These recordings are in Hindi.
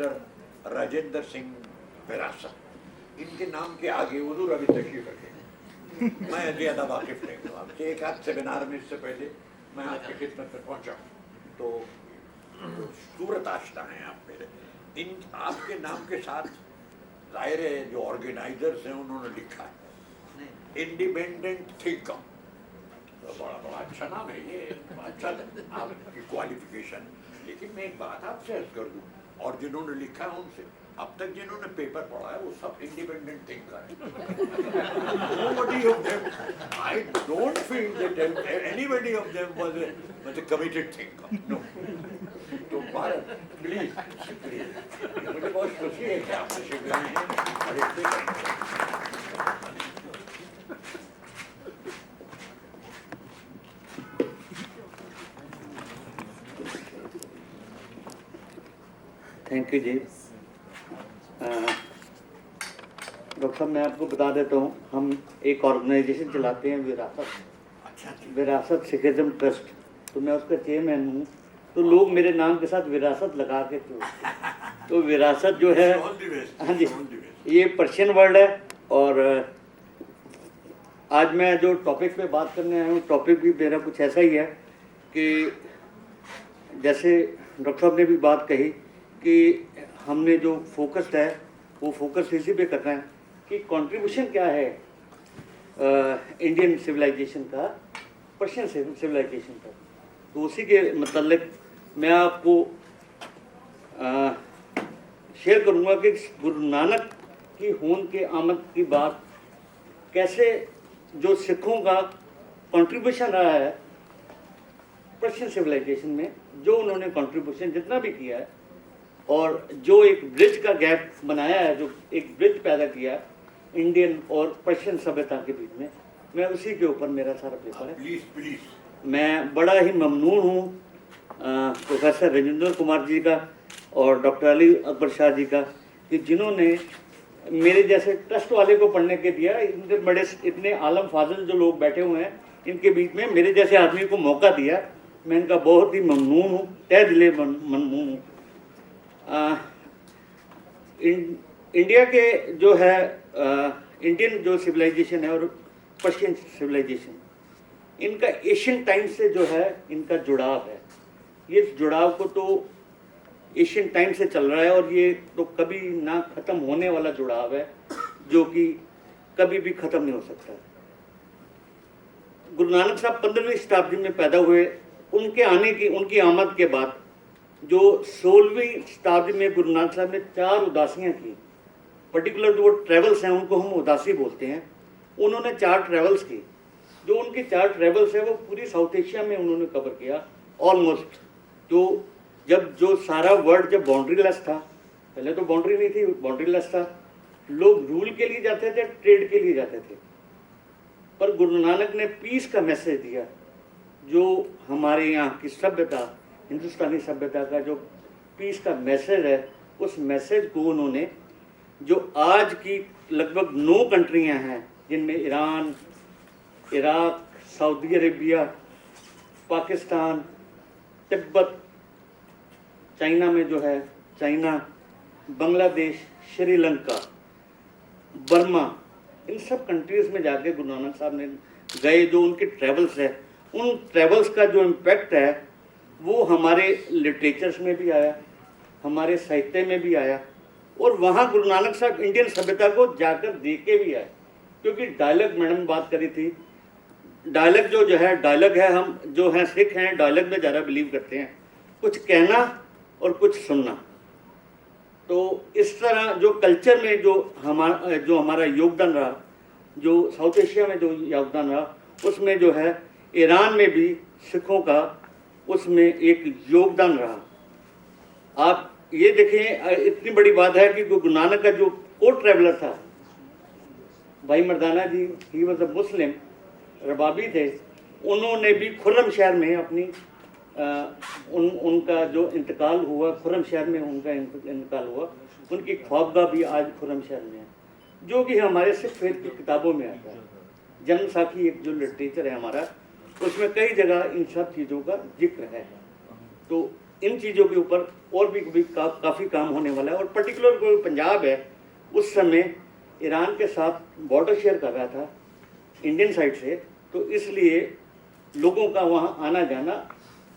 प्रोफेसर राजेंद्र सिंह विरासत, इनके नाम के आगे हुजूर अभी तशरीफ रखे। मैं ज़्यादा वाकिफ नहीं हूँ आपसे, एक आध सेमिनार में इससे पहले मैं आपकी खिदमत में पहुँचा तो सूरत आशना है आप मेरे। इन आपके नाम के साथ जाहिर है जो ऑर्गेनाइजर्स हैं उन्होंने लिखा है इंडिपेंडेंट थिंकर, तो बड़ा बड़ा अच्छा नाम है ये, अच्छा आपकी क्वालिफिकेशन। लेकिन मैं एक बात आपसे अर्ज कर दूं, और जिन्होंने लिखा है उनसे अब तक जिन्होंने पेपर पढ़ा है वो सब इंडिपेंडेंट थिंकर है। Nobody of them, I don't feel that anybody of them was a committed thinker. No. तो भारत प्लीज, मुझे बहुत खुशी है कि आप तशरीफ लाए हैं और इतने थैंक यू जी। डॉक्टर साहब मैं आपको बता देता हूँ, हम एक ऑर्गेनाइजेशन चलाते हैं विरासत सिखिज्म ट्रस्ट, तो मैं उसका चेयरमैन हूँ। तो लोग मेरे नाम के साथ विरासत लगा के तो विरासत जो है, हाँ जी, ये पर्शियन वर्ड है। और आज मैं जो टॉपिक पे बात करने आया हूँ, टॉपिक भी मेरा कुछ ऐसा ही है कि जैसे डॉक्टर साहब ने भी बात कही कि हमने जो फोकस्ड है वो फोकस इसी पे करना है कि कंट्रीब्यूशन क्या है इंडियन सिविलाइजेशन का पर्शियन सिविलाइजेशन का। तो उसी के मतलब मैं आपको शेयर करूंगा कि गुरु नानक की होंद के आमद की बात कैसे जो सिखों का कंट्रीब्यूशन रहा है पर्शियन सिविलाइजेशन में, जो उन्होंने कंट्रीब्यूशन जितना भी किया है और जो एक ब्रिज का गैप बनाया है, जो एक ब्रिज पैदा किया है इंडियन और पर्शियन सभ्यता के बीच में, मैं उसी के ऊपर मेरा सारा पेपर है। प्लीज मैं बड़ा ही ममनून हूँ प्रोफेसर राजेंद्र कुमार जी का और डॉक्टर अली अकबर शाह जी का कि जिन्होंने मेरे जैसे ट्रस्ट वाले को पढ़ने के दिया। इनके बड़े इतने आलम फाजिल जो लोग बैठे हुए हैं इनके बीच में मेरे जैसे आदमी को मौका दिया, मैं इनका बहुत ही ममनून हूँ, तहे दिले ममनून हूँ। इंडिया के जो है इंडियन जो सिविलाइजेशन है और पर्शियन सिविलाइजेशन, इनका एशियन टाइम से जो है इनका जुड़ाव है। ये जुड़ाव को तो एशियन टाइम से चल रहा है और ये तो कभी ना ख़त्म होने वाला जुड़ाव है जो कि कभी भी ख़त्म नहीं हो सकता। गुरु नानक साहब 15वीं शताब्दी में पैदा हुए। उनके आने की, उनकी आमद के बाद जो 16वीं शताब्दी में गुरु नानक साहब ने 4 उदासियाँ की, पर्टिकुलर जो ट्रेवल्स हैं उनको हम उदासी बोलते हैं, उन्होंने 4 ट्रेवल्स की। जो उनकी 4 ट्रेवल्स है वो पूरी साउथ एशिया में उन्होंने कवर किया ऑलमोस्ट। तो जब जो सारा वर्ल्ड जब बाउंड्री लेस था, पहले तो बाउंड्री नहीं थी, बाउंड्री लेस था, लोग रूल के लिए जाते थे, ट्रेड के लिए जाते थे, पर गुरु नानक ने पीस का मैसेज दिया। जो हमारे यहाँ की सभ्यता, हिंदुस्तानी सभ्यता का जो पीस का मैसेज है, उस मैसेज को उन्होंने, जो आज की लगभग 9 कंट्रियाँ हैं जिनमें Iran, Iraq, Saudi Arabia, Pakistan, Tibet, China में जो है चाइना, बांग्लादेश, श्रीलंका, बर्मा, इन सब कंट्रीज़ में जाके गुरु नानक साहब ने गए। जो उनके ट्रेवल्स है, उन ट्रेवल्स का जो इम्पैक्ट है वो हमारे लिटरेचर्स में भी आया, हमारे साहित्य में भी आया, और वहाँ गुरु नानक साहब इंडियन सभ्यता को जाकर देख के भी आए। क्योंकि डायलॉग, मैडम बात करी थी, डायलॉग जो है डायलॉग है, हम जो हैं सिख हैं डायलॉग में ज़्यादा बिलीव करते हैं, कुछ कहना और कुछ सुनना। तो इस तरह जो कल्चर में जो हमारा योगदान रहा, जो साउथ एशिया में जो योगदान रहा, उसमें जो है ईरान में भी सिखों का उसमें एक योगदान रहा। आप ये देखें, इतनी बड़ी बात है कि गुरु नानक का जो को ट्रैवलर था भाई मर्दाना जी, ही वॉज अ मुस्लिम, रबाबी थे, उन्होंने भी खुर्रम शहर में अपनी उनका जो इंतकाल हुआ, खुर्रम शहर में उनका इंतकाल हुआ, उनकी ख्वाबगाह भी आज खुर्रम शहर में है, जो कि हमारे सिख फेथ की किताबों में आता है। जन्म साखी एक जो लिटरेचर है हमारा, उसमें कई जगह इन सब चीज़ों का जिक्र है। तो इन चीज़ों के ऊपर और भी काफ़ी काम होने वाला है। और पर्टिकुलर जो पंजाब है उस समय ईरान के साथ बॉर्डर शेयर कर रहा था इंडियन साइड से, तो इसलिए लोगों का वहाँ आना जाना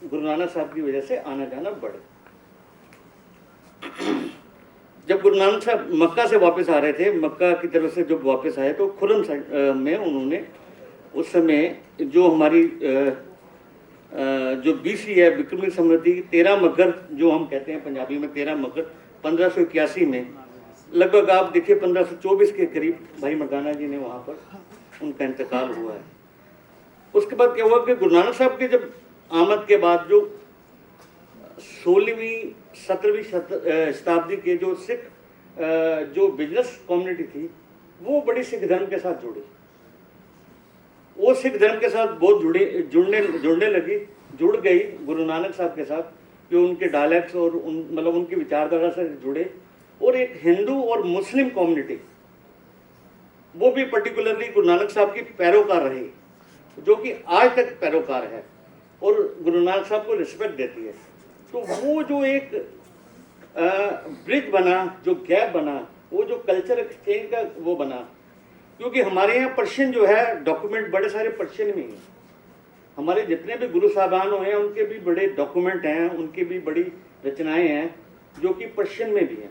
गुरु नानक साहब की वजह से आना जाना बढ़ा। जब गुरु नानक साहब मक्का से वापस आ रहे थे, मक्का की तरफ से जब वापस आए तो खुर्रम में उन्होंने उस समय जो हमारी जो बीसी है विक्रमी संवत 13 मगर जो हम कहते हैं पंजाबी में 13 मगर 1581 में लगभग आप देखिए 1524 के करीब भाई मर्दाना जी ने वहाँ पर उनका इंतकाल हुआ है। उसके बाद क्या हुआ कि गुरु नानक साहब के जब आमद के बाद जो 16वीं 17वीं शताब्दी के जो सिख जो बिजनेस कम्युनिटी थी वो बड़ी सिख धर्म के साथ जुड़ी, वो सिख धर्म के साथ बहुत जुड़ने लगी, जुड़ गई गुरु नानक साहब के साथ, जो उनके डायलेक्ट्स और मतलब उनकी विचारधारा से जुड़े। और एक हिंदू और मुस्लिम कम्युनिटी वो भी पर्टिकुलरली गुरु नानक साहब की पैरोकार रही, जो कि आज तक पैरोकार है और गुरु नानक साहब को रिस्पेक्ट देती है। तो वो जो एक ब्रिज बना, जो गैप बना, वो जो कल्चर एक्सचेंज का वो बना, क्योंकि हमारे यहाँ पर्शियन जो है डॉक्यूमेंट बड़े सारे पर्शियन में हैं। हमारे जितने भी गुरु साहबान हुए हैं उनके भी बड़े डॉक्यूमेंट हैं, उनकी भी बड़ी रचनाएं हैं जो कि पर्शियन में भी हैं।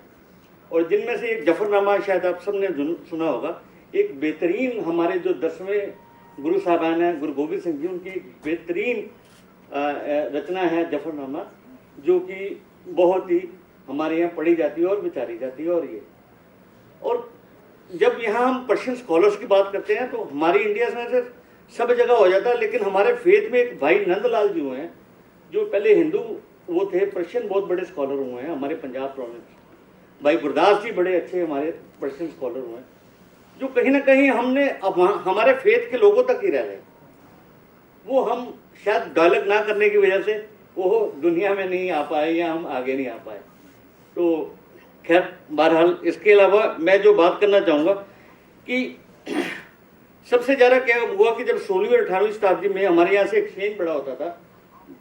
और जिनमें से एक जफरनामा शायद आप सबने सुना होगा, एक बेहतरीन हमारे जो 10वें गुरु साहबान हैं गुरु गोविंद सिंह जी, उनकी एक बेहतरीन रचना है जफरनामा, जो कि बहुत ही हमारे यहाँ पढ़ी जाती है और विचारी जाती है। और ये और जब यहाँ हम पर्शियन स्कॉलर्स की बात करते हैं तो हमारी इंडिया में से सब जगह हो जाता है, लेकिन हमारे फेथ में एक भाई नंदलाल जी हुए हैं जो पहले हिंदू वो थे, पर्शियन बहुत बड़े स्कॉलर हुए हैं हमारे पंजाब प्रोविंस। भाई गुरदास जी बड़े अच्छे हमारे पर्शियन स्कॉलर हुए हैं, जो कहीं ना कहीं हमने हमारे फेथ के लोगों तक ही रह गए। वो हम शायद डायलॉग ना करने की वजह से वो दुनिया में नहीं आ पाए या हम आगे नहीं आ पाए। तो खैर बहरहाल इसके अलावा मैं जो बात करना चाहूँगा कि सबसे ज़्यादा क्या हुआ कि जब 16वीं और 18वीं शताब्दी में हमारे यहाँ से एक्सचेंज बड़ा होता था,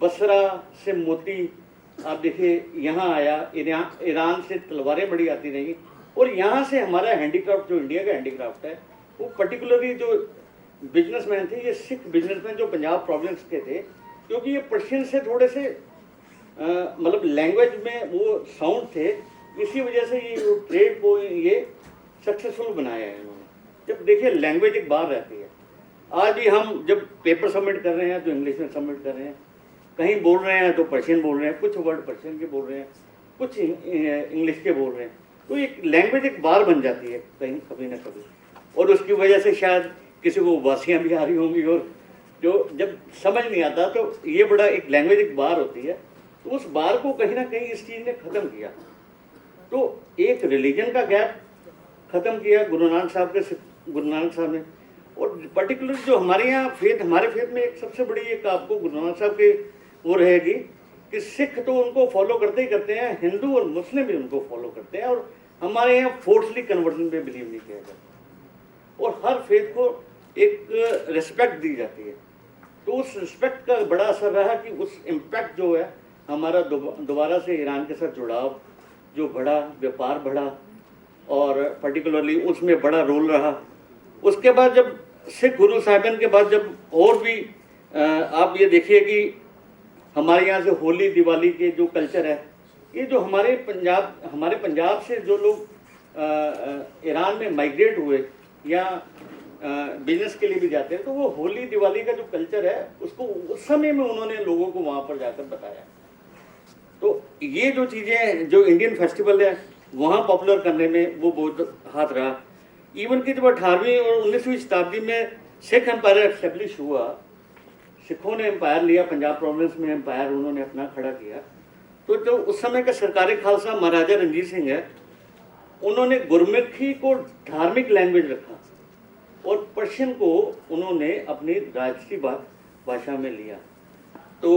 बसरा से मोती आप देखिए यहाँ आया, ईरान से तलवारें बड़ी आती रही, और यहाँ से हमारा हैंडीक्राफ्ट जो इंडिया का हैंडीक्राफ्ट है वो पर्टिकुलरली जो बिजनेसमैन थे, ये सिख बिजनेसमैन जो पंजाब प्रोविंस के थे, क्योंकि ये पर्शियन से थोड़े से मतलब लैंग्वेज में वो साउंड थे, इसी वजह से ये ट्रेड को ये सक्सेसफुल बनाया है इन्होंने। जब देखिए लैंग्वेज एक बाहर रहती है, आज भी हम जब पेपर सबमिट कर रहे हैं तो इंग्लिश में सबमिट कर रहे हैं, कहीं बोल रहे हैं तो पर्शियन बोल रहे हैं, कुछ वर्ड पर्शियन के बोल रहे हैं, कुछ इंग्लिश के बोल रहे हैं, तो एक लैंग्वेज एक बार बन जाती है कहीं कभी ना कभी, और उसकी वजह से शायद किसी को उबासियाँ भी आ रही होंगी, और जो जब समझ नहीं आता तो ये बड़ा एक लैंग्वेज एक बार होती है, तो उस बार को कहीं ना कहीं इस चीज़ ने ख़त्म किया। तो एक रिलीजन का गैप ख़त्म किया गुरु नानक साहब ने। और पर्टिकुलर जो हमारे यहाँ हमारे फेथ में एक सबसे बड़ी एक आपको गुरु नानक साहब के वो रहेगी कि सिख तो उनको फॉलो करते ही करते हैं, हिंदू और मुस्लिम भी उनको फॉलो करते हैं, और हमारे यहाँ फोर्सली कन्वर्जन पे बिलीव नहीं किया जाता, और हर फेथ को एक रिस्पेक्ट दी जाती है। तो उस रिस्पेक्ट का बड़ा असर रहा कि उस इम्पैक्ट जो है हमारा दोबारा से ईरान के साथ जुड़ाव जो बढ़ा, व्यापार बढ़ा, और पर्टिकुलरली उसमें बड़ा रोल रहा। उसके बाद जब सिख गुरु साहिबान के बाद जब और भी आप ये देखिए कि हमारे यहाँ से होली दिवाली के जो कल्चर है, ये जो हमारे पंजाब से जो लोग ईरान में माइग्रेट हुए या बिजनेस के लिए भी जाते हैं, तो वो होली दिवाली का जो कल्चर है उसको उस समय में उन्होंने लोगों को वहाँ पर जाकर बताया। तो ये जो चीज़ें जो इंडियन फेस्टिवल है वहाँ पॉपुलर करने में वो बहुत हाथ रहा। इवन कि जब 18वीं और 19वीं शताब्दी में सिख एम्पायर एस्टेब्लिश हुआ, सिखों ने एम्पायर लिया, पंजाब प्रोविंस में एम्पायर उन्होंने अपना खड़ा किया, तो जो उस समय का सरकारी खालसा महाराजा रणजीत सिंह है, उन्होंने गुरमुखी को धार्मिक लैंग्वेज रखा और पर्शियन को उन्होंने अपनी राजसी भाषा में लिया। तो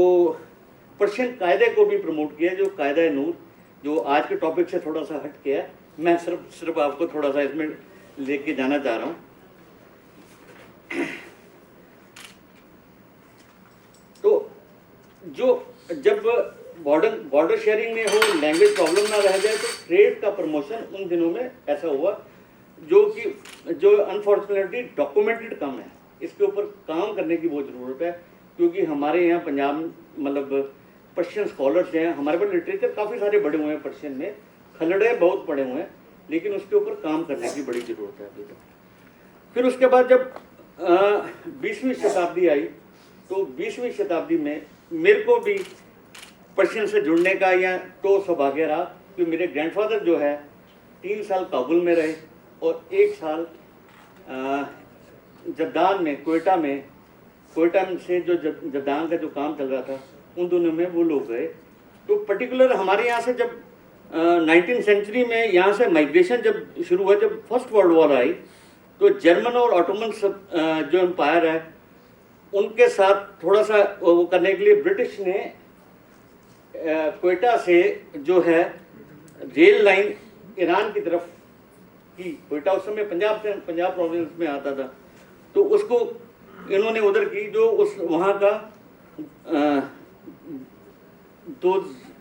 पर्शियन कायदे को भी प्रमोट किया, जो कायदा नूर, जो आज के टॉपिक से थोड़ा सा हट के है, मैं सिर्फ आपको थोड़ा सा इसमें लेके जाना चाह रहा हूँ। तो जो जब बॉर्डर शेयरिंग में हो, लैंग्वेज प्रॉब्लम ना रह जाए, तो ट्रेड का प्रमोशन उन दिनों में ऐसा हुआ जो अनफॉर्चुनेटली डॉक्यूमेंटेड कम है। इसके ऊपर काम करने की बहुत ज़रूरत है, क्योंकि हमारे यहाँ पंजाब मतलब पर्शियन स्कॉलर्स हैं, हमारे पास लिटरेचर काफ़ी सारे बड़े हुए हैं पर्शियन में, खलड़े बहुत पड़े हुए हैं, लेकिन उसके ऊपर काम करने की बड़ी ज़रूरत है अभी तक। फिर उसके बाद जब 20वीं शताब्दी आई, तो 20वीं शताब्दी में मेरे को भी पर्शियन से जुड़ने का या तो सौभाग्य रहा कि मेरे ग्रैंडफादर जो है 3 साल काबुल में रहे और 1 साल जद्दान में, कोयटा से जो जद्दान का जो काम चल रहा था उन दोनों में वो लोग गए। तो पर्टिकुलर हमारे यहाँ से जब 19th सेंचुरी में यहाँ से माइग्रेशन जब शुरू हुआ, जब फर्स्ट वर्ल्ड वॉर आई, तो जर्मन और ऑटोमन जो एम्पायर है उनके साथ थोड़ा सा वो करने के लिए ब्रिटिश ने कोयटा से जो है रेल लाइन ईरान की तरफ की, कोयटा उस समय पंजाब प्रोविंस में आता था, तो उसको इन्होंने उधर की, जो उस वहाँ का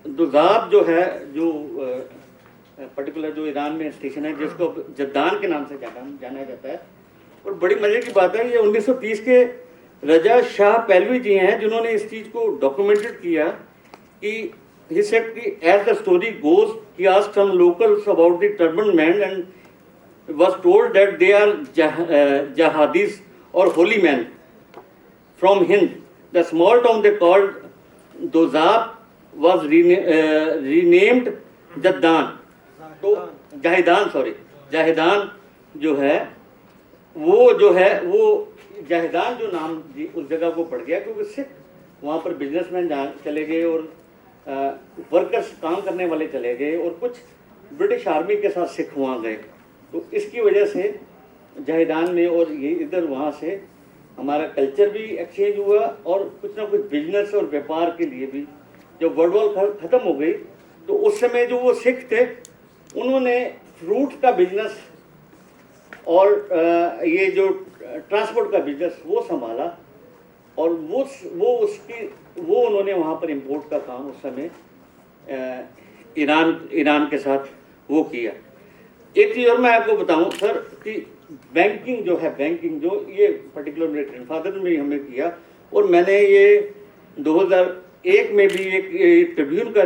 दोजाब जो है, जो पर्टिकुलर जो ईरान में स्टेशन है जिसको जद्दान के नाम से जाना जाता है। और बड़ी मजे की बात है, ये 1930 के रजा शाह पहलवी जी हैं जिन्होंने इस चीज़ को डॉक्यूमेंटेड किया कि he said कि as the story goes, he asked some locals about the turbaned men and was told that they are jihadis or holy men from Hind. The small town they called Dozab was renamed Jaddan. तो जाहिदान जो है वो जाहिदान जो नाम उस जगह को पड़ गया, क्योंकि सिख वहाँ पर बिजनेसमैन चले गए और वर्कर्स काम करने वाले चले गए और कुछ ब्रिटिश आर्मी के साथ सिख वहाँ गए। तो इसकी वजह से जाहिदान में और ये इधर वहाँ से हमारा कल्चर भी एक्सचेंज हुआ और कुछ ना कुछ बिजनेस और व्यापार के लिए भी। जब वर्ल्ड वॉर ख़त्म हो गई तो उस समय जो वो सिख थे उन्होंने फ्रूट का बिजनेस और ये जो ट्रांसपोर्ट का बिजनेस वो संभाला और वो उन्होंने वहाँ पर इंपोर्ट का काम उस समय ईरान के साथ वो किया। एक चीज़ और मैं आपको बताऊं सर कि बैंकिंग जो ये पर्टिकुलर मेरे ग्रैंडफादर ने हमें किया, और मैंने ये 2001 में भी एक ट्रिब्यून का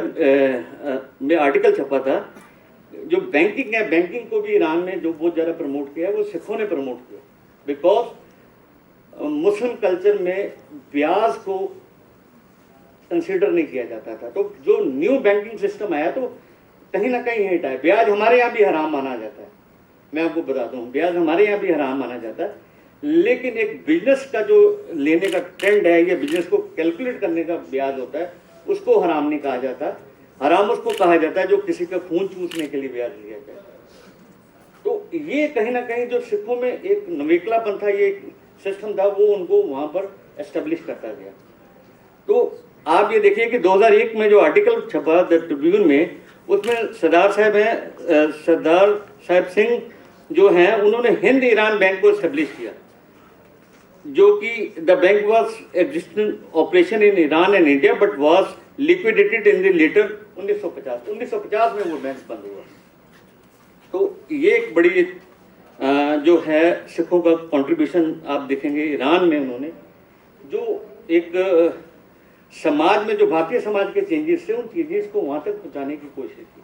में आर्टिकल छपा था। जो बैंकिंग है, बैंकिंग को भी ईरान में जो बहुत ज़्यादा प्रमोट किया वो सिखों ने प्रमोट किया, बिकॉज मुस्लिम कल्चर में ब्याज को कंसिडर नहीं किया जाता था। तो जो न्यू बैंकिंग सिस्टम आया तो कहीं ना कहीं हिट है। ब्याज हमारे यहाँ भी हराम माना जाता है, मैं आपको बताता हूँ, ब्याज हमारे यहाँ भी हराम माना जाता है, लेकिन एक बिजनेस का जो लेने का ट्रेंड है या बिजनेस को कैलकुलेट करने का ब्याज होता है उसको हराम नहीं कहा जाता। हराम उसको कहा जाता है जो किसी का खून चूसने के लिए ब्याज लिया जाए। तो ये कहीं ना कहीं जो सिखों में एक नवेकलापन था, ये सिस्टम था, वो उनको वहाँ पर एस्टेब्लिश करता गया। तो आप ये देखिए कि 2001 में जो आर्टिकल छपा द ट्रिब्यून में, उसमें सरदार साहब सिंह जो हैं उन्होंने हिंद ईरान बैंक को एस्टेब्लिश किया, जो कि the bank was existing operation in Iran and India but was liquidated in the later 1950 में वो बैंक बंद हुआ। तो ये एक बड़ी जो है सिखों का कंट्रीब्यूशन आप देखेंगे ईरान में। उन्होंने जो एक समाज में जो भारतीय समाज के चेंजेस थे उन चेंजेस को वहां तक पहुंचाने की कोशिश की।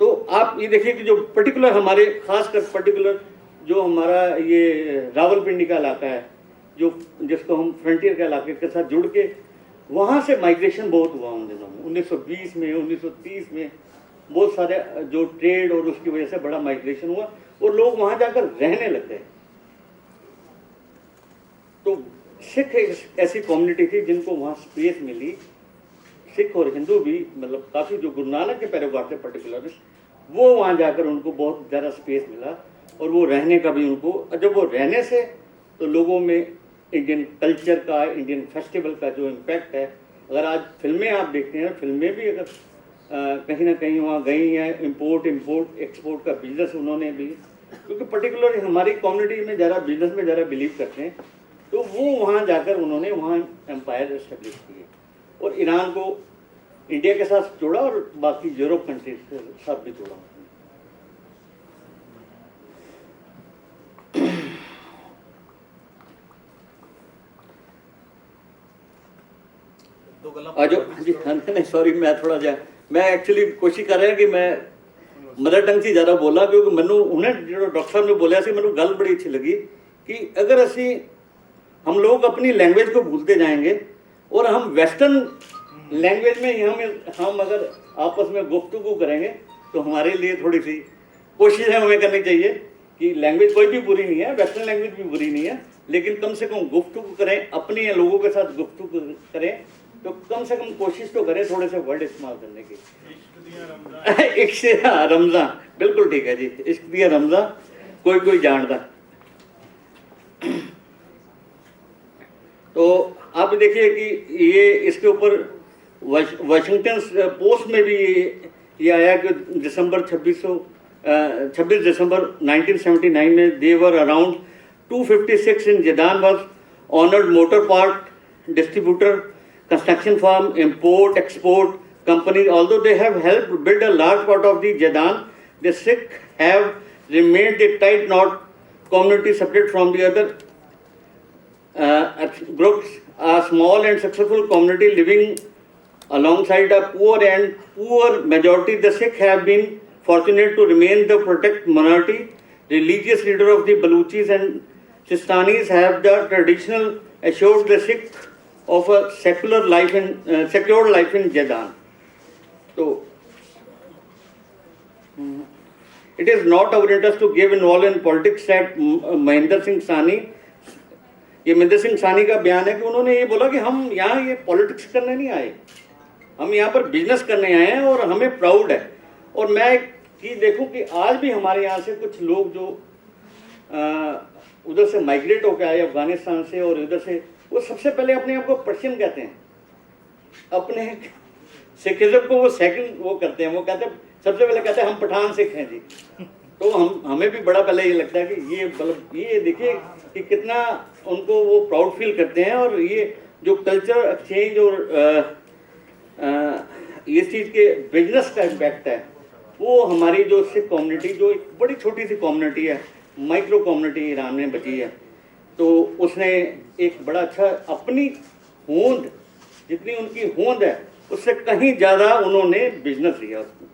तो आप ये देखिए कि जो पर्टिकुलर हमारे खासकर पर्टिकुलर जो हमारा ये रावलपिंडी का इलाका है, जो जिसको हम फ्रंटियर के इलाके के साथ जुड़ के वहाँ से माइग्रेशन बहुत हुआ उन दिनों में। 1920 में 1930 में बहुत सारे जो ट्रेड और उसकी वजह से बड़ा माइग्रेशन हुआ और लोग वहाँ जाकर रहने लग गए। तो सिख एक ऐसी कम्युनिटी थी जिनको वहाँ स्पेस मिली। सिख और हिंदू भी मतलब काफ़ी जो गुरु नानक के पैरोकार थे पर्टिकुलर, वो वहाँ जाकर उनको बहुत ज़्यादा स्पेस मिला और वो रहने का भी उनको, जब वो रहने से तो लोगों में इंडियन कल्चर का, इंडियन फेस्टिवल का जो इम्पैक्ट है, अगर आज फिल्में आप देखते हैं, फिल्में भी अगर कहीं ना कहीं वहाँ गई हैं, इम्पोर्ट एक्सपोर्ट का बिजनेस उन्होंने भी क्योंकि पर्टिकुलर हमारी कम्युनिटी में ज़रा बिजनेस में ज़रा बिलीव करते हैं, तो वो वहाँ जाकर उन्होंने वहाँ एम्पायर एस्टेब्लिश किए और ईरान को इंडिया के साथ जोड़ा और बाकी यूरोप कंट्रीज के साथ भी जोड़ा। नहीं सॉरी, मैं थोड़ा जा मैं एक्चुअली कोशिश कर रहा कि मैं मदर टंग से ज़्यादा बोला, क्योंकि मैनू उन्हें जो डॉक्टर साहब ने बोलिया सी, मैनू गल बड़ी अच्छी लगी कि अगर असी हम लोग अपनी लैंग्वेज को भूलते जाएंगे और हम वेस्टर्न लैंग्वेज में ही हम अगर आपस में गुफ्तगू करेंगे तो हमारे लिए थोड़ी सी कोशिशें हमें करनी चाहिए कि लैंग्वेज कोई भी बुरी नहीं है, वेस्टर्न लैंग्वेज भी बुरी नहीं है, लेकिन कम से कम गुफ्तगू करें, अपने लोगों के साथ गुफ्तगू करें, तो कम से कम कोशिश तो करें थोड़े से वर्ड इस्तेमाल करने की। इश्क रमज़ान, बिल्कुल ठीक है जी, इश्क दिया रमज़ान कोई कोई जानता। तो आप देखिए कि ये इसके ऊपर वाशिंगटन पोस्ट में भी ये आया कि 26 दिसंबर 1979 में देवर अराउंड 256 इन जदान was owned motor part distributor, construction firm, import, export companies. Although they have helped build a large part of the Jadaan, the Sikh have remained a tight knot community separate from the other groups. A small and successful community living alongside a poor majority. The Sikh have been fortunate to remain the protect minority. Religious leader of the Baluchis and Sistanis have the traditional assured the Sikh of a secular life in Jadaan. So it is not our interest to get involved in politics, said Mahinder Singh Sahni. ये महेंद्र सिंह साहनी का बयान है कि उन्होंने ये बोला कि हम यहाँ ये पॉलिटिक्स करने नहीं आए, हम यहाँ पर बिजनेस करने आए हैं और हमें प्राउड है। और मैं एक चीज़ देखूँ कि आज भी हमारे यहाँ से कुछ लोग जो उधर से माइग्रेट होकर आए अफगानिस्तान से और इधर से, वो सबसे पहले अपने आप को पर्शियन कहते हैं, अपने सिखिज्म को वो सेकंड वो करते हैं, वो कहते हैं सबसे पहले कहते हैं हम पठान सिख हैं जी। तो हमें भी बड़ा पहले ये लगता है कि ये मतलब ये देखिए कि कितना उनको वो प्राउड फील करते हैं। और ये जो कल्चर एक्सचेंज और इस चीज़ के बिजनेस का इम्पैक्ट है, वो हमारी जो सिख कम्युनिटी, जो एक बड़ी छोटी सी कम्युनिटी है, माइक्रो कम्युनिटी ईरान में बची है, तो उसने एक बड़ा अच्छा अपनी होंद, जितनी उनकी होंद है उससे कहीं ज़्यादा उन्होंने बिजनेस लिया उसको।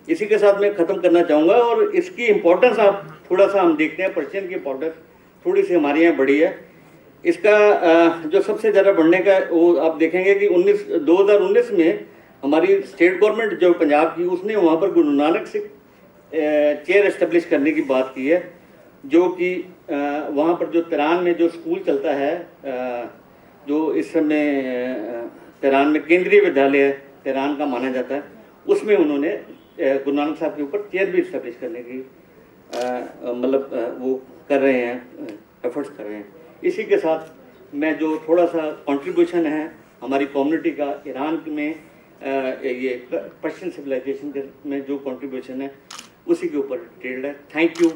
इसी के साथ मैं ख़त्म करना चाहूँगा। और इसकी इम्पोर्टेंस आप थोड़ा सा हम देखते हैं, पर्शियन की इम्पोर्टेंस थोड़ी सी हमारे यहाँ बड़ी है। इसका जो सबसे ज़्यादा बढ़ने का वो आप देखेंगे कि 2019 में हमारी स्टेट गवर्नमेंट जो पंजाब की, उसने वहाँ पर गुरु नानक सिख चेयर इस्टेब्लिश करने की बात की है, जो कि वहाँ पर जो तेहरान में जो स्कूल चलता है, जो इस समय तेहरान में केंद्रीय विद्यालय है तेहरान का माना जाता है, उसमें उन्होंने गुरु नानक साहब के ऊपर चेयर भी इस्टेब्लिश करने की मतलब वो कर रहे हैं, एफर्ट्स कर रहे हैं। इसी के साथ मैं जो थोड़ा सा कंट्रीब्यूशन है हमारी कम्युनिटी का ईरान में ये पर्शियन सिविलाइजेशन में जो कंट्रीब्यूशन है उसी के ऊपर डिटेल्ड है। Thank you.